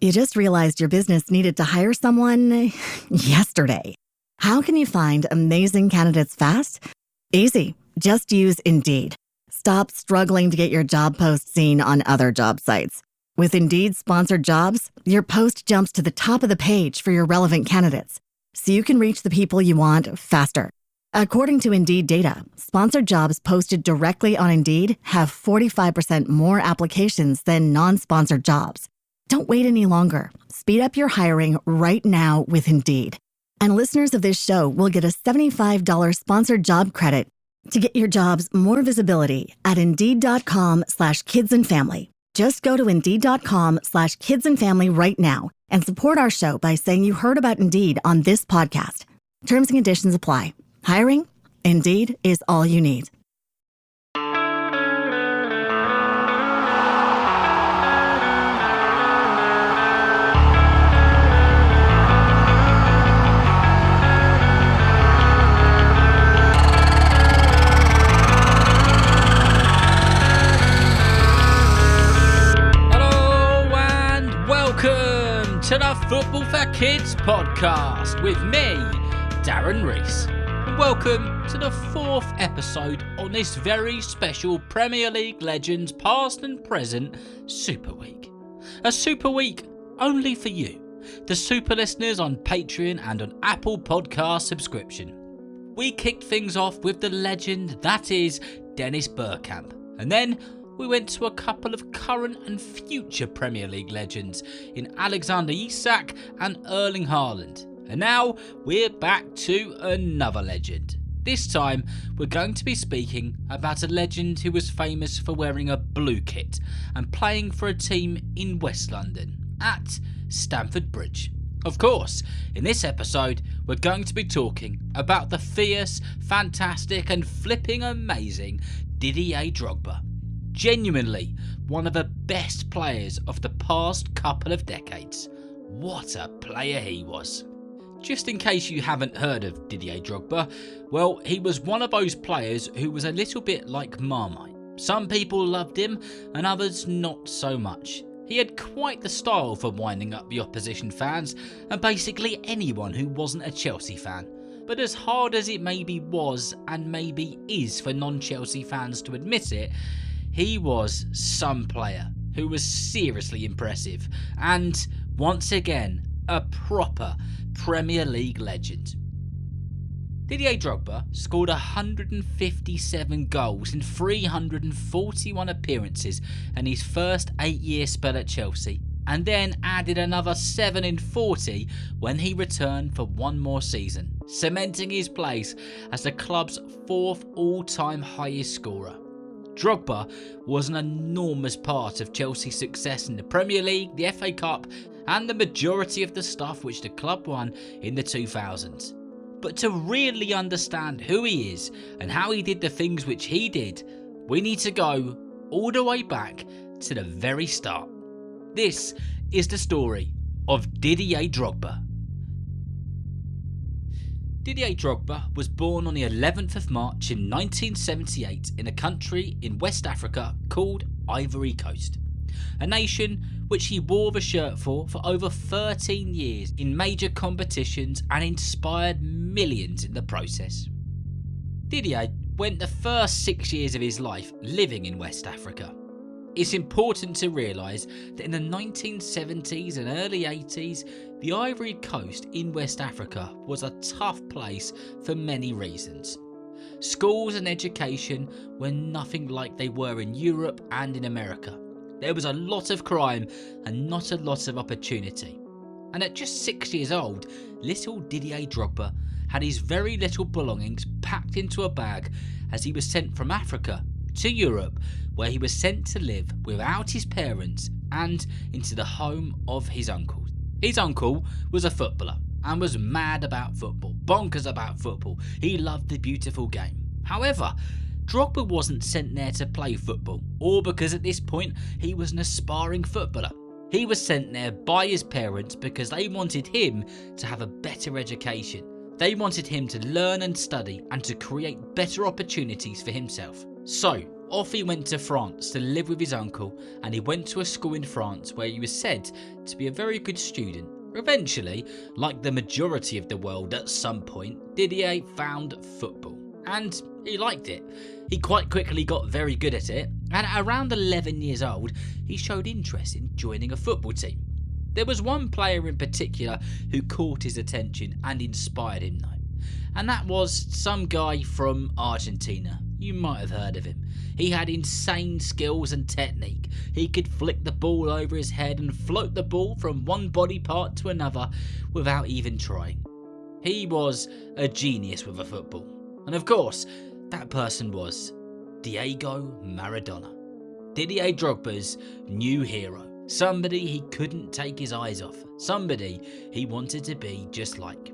You just realized your business needed to hire someone yesterday. How can you find amazing candidates fast? Easy. Just use Indeed. Stop struggling to get your job post seen on other job sites. With Indeed sponsored jobs, your post jumps to the top of the page for your relevant candidates, so you can reach the people you want faster. According to Indeed data, sponsored jobs posted directly on Indeed have 45% more applications than non-sponsored jobs. Don't wait any longer. Speed up your hiring right now with Indeed. And listeners of this show will get a $75 sponsored job credit to get your jobs more visibility at Indeed.com/kidsandfamily. Just go to Indeed.com/kidsandfamily right now and support our show by saying you heard about Indeed on this podcast. Terms and conditions apply. Hiring? Indeed is all you need. To the Football for Kids podcast with me, Darren Rees. And welcome to the 4th episode on this very special Premier League Legends past and present Super Week. A Super Week only for you, the Super listeners on Patreon and on Apple Podcast subscription. We kicked things off with the legend that is Dennis Bergkamp, and then we went to a couple of current and future Premier League legends in Alexander Isak and Erling Haaland. And now we're back to another legend. This time we're going to be speaking about a legend who was famous for wearing a blue kit and playing for a team in West London at Stamford Bridge. Of course, in this episode we're going to be talking about the fierce, fantastic and flipping amazing Didier Drogba. Genuinely one of the best players of the past couple of decades. What a player he was. Just in case you haven't heard of Didier Drogba, well, he was one of those players who was a little bit like Marmite. Some people loved him and others not so much. He had quite the style for winding up the opposition fans and basically anyone who wasn't a Chelsea fan. But as hard as it maybe was and maybe is for non-Chelsea fans to admit it, he was some player who was seriously impressive and, once again, a proper Premier League legend. Didier Drogba scored 157 goals in 341 appearances in his first 8-year spell at Chelsea, and then added another 7 in 40 when he returned for one more season, cementing his place as the club's 4th all-time highest scorer. Drogba was an enormous part of Chelsea's success in the Premier League, the FA Cup and the majority of the stuff which the club won in the 2000s. But to really understand who he is and how he did the things which he did, we need to go all the way back to the very start. This is the story of Didier Drogba. Didier Drogba was born on the 11th of March in 1978 in a country in West Africa called Ivory Coast, a nation which he wore the shirt for over 13 years in major competitions and inspired millions in the process. Didier went the first 6 years of his life living in West Africa. It's important to realise that in the 1970s and early 80s, the Ivory Coast in West Africa was a tough place for many reasons. Schools and education were nothing like they were in Europe and in America. There was a lot of crime and not a lot of opportunity. And at just 6 years old, little Didier Drogba had his very little belongings packed into a bag as he was sent from Africa to Europe, where he was sent to live without his parents and into the home of his uncle. His uncle was a footballer and was mad about football, bonkers about football. He loved the beautiful game. However, Drogba wasn't sent there to play football, or because at this point he was an aspiring footballer. He was sent there by his parents because they wanted him to have a better education. They wanted him to learn and study and to create better opportunities for himself. So, off he went to France to live with his uncle, and he went to a school in France where he was said to be a very good student. Eventually, like the majority of the world at some point, Didier found football, and he liked it. He quite quickly got very good at it, and at around 11 years old, he showed interest in joining a football team. There was one player in particular who caught his attention and inspired him though, and that was some guy from Argentina. You might have heard of him. He had insane skills and technique. He could flick the ball over his head and float the ball from one body part to another without even trying. He was a genius with a football. And of course, that person was Diego Maradona, Didier Drogba's new hero. Somebody he couldn't take his eyes off. Somebody he wanted to be just like.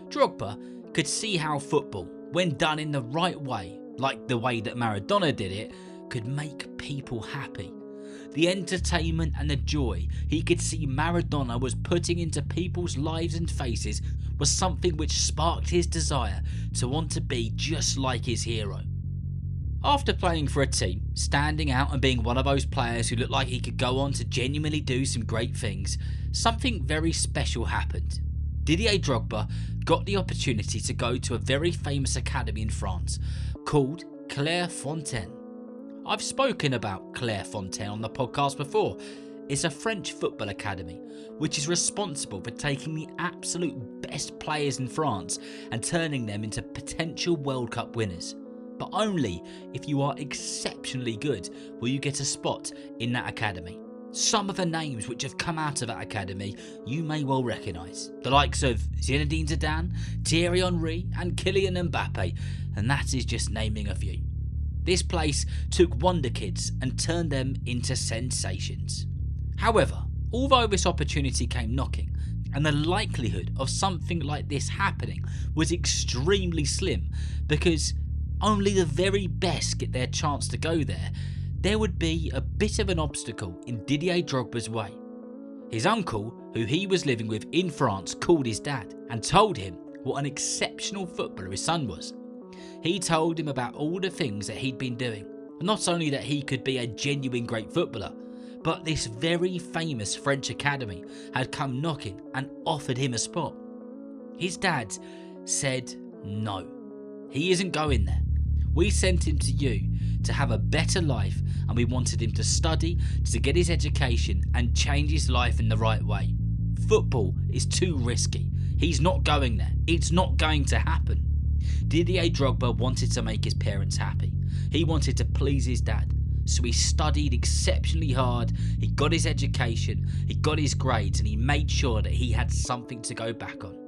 Drogba could see how football, when done in the right way, like the way that Maradona did it, could make people happy. The entertainment and the joy he could see Maradona was putting into people's lives and faces was something which sparked his desire to want to be just like his hero. After playing for a team, standing out and being one of those players who looked like he could go on to genuinely do some great things, something very special happened. Didier Drogba got the opportunity to go to a very famous academy in France called Clairefontaine. I've spoken about Clairefontaine on the podcast before. It's a French football academy which is responsible for taking the absolute best players in France and turning them into potential World Cup winners. But only if you are exceptionally good will you get a spot in that academy. Some of the names which have come out of that academy you may well recognise. The likes of Zinedine Zidane, Thierry Henry and Kylian Mbappe, and that is just naming a few. This place took wonder kids and turned them into sensations. However, although this opportunity came knocking, and the likelihood of something like this happening was extremely slim because only the very best get their chance to go there, there would be a bit of an obstacle in Didier Drogba's way. His uncle, who he was living with in France, called his dad and told him what an exceptional footballer his son was. He told him about all the things that he'd been doing, and not only that he could be a genuine great footballer, but this very famous French academy had come knocking and offered him a spot. His dad said no, he isn't going there. We sent him to you to have a better life, and we wanted him to study, to get his education and change his life in the right way. Football is too risky. He's not going there. It's not going to happen. Didier Drogba wanted to make his parents happy. He wanted to please his dad. So he studied exceptionally hard, he got his education, he got his grades, and he made sure that he had something to go back on.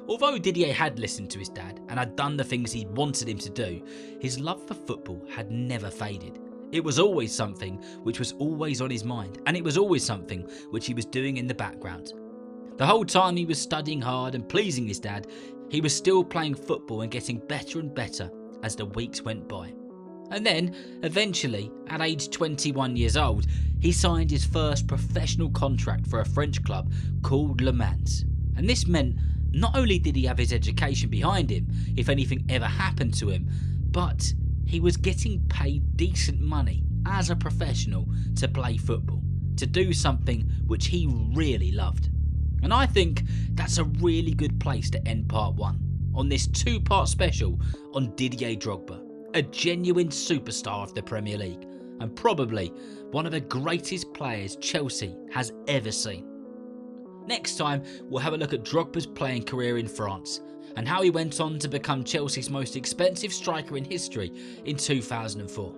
Although Didier had listened to his dad and had done the things he wanted him to do, his love for football had never faded. It was always something which was always on his mind, and it was always something which he was doing in the background. The whole time he was studying hard and pleasing his dad, he was still playing football and getting better and better as the weeks went by. And then, eventually, at age 21 years old, he signed his first professional contract for a French club called Le Mans. And this meant not only did he have his education behind him if anything ever happened to him, but he was getting paid decent money as a professional to play football, to do something which he really loved. And I think that's a really good place to end part one on this two-part special on Didier Drogba, a genuine superstar of the Premier League and probably one of the greatest players Chelsea has ever seen. Next time, we'll have a look at Drogba's playing career in France and how he went on to become Chelsea's most expensive striker in history in 2004.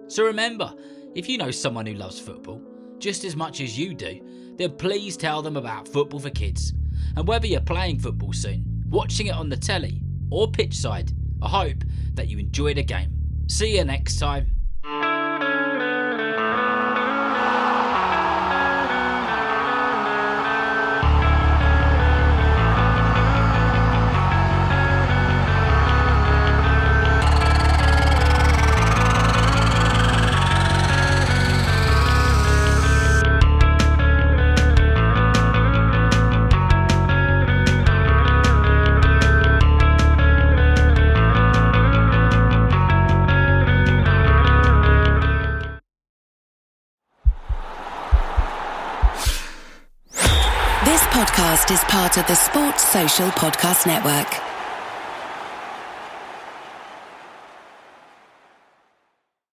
So remember, if you know someone who loves football just as much as you do, then please tell them about Football for Kids. And whether you're playing football soon, watching it on the telly, or pitchside, I hope that you enjoy the game. See you next time. This podcast is part of the Sports Social Podcast Network.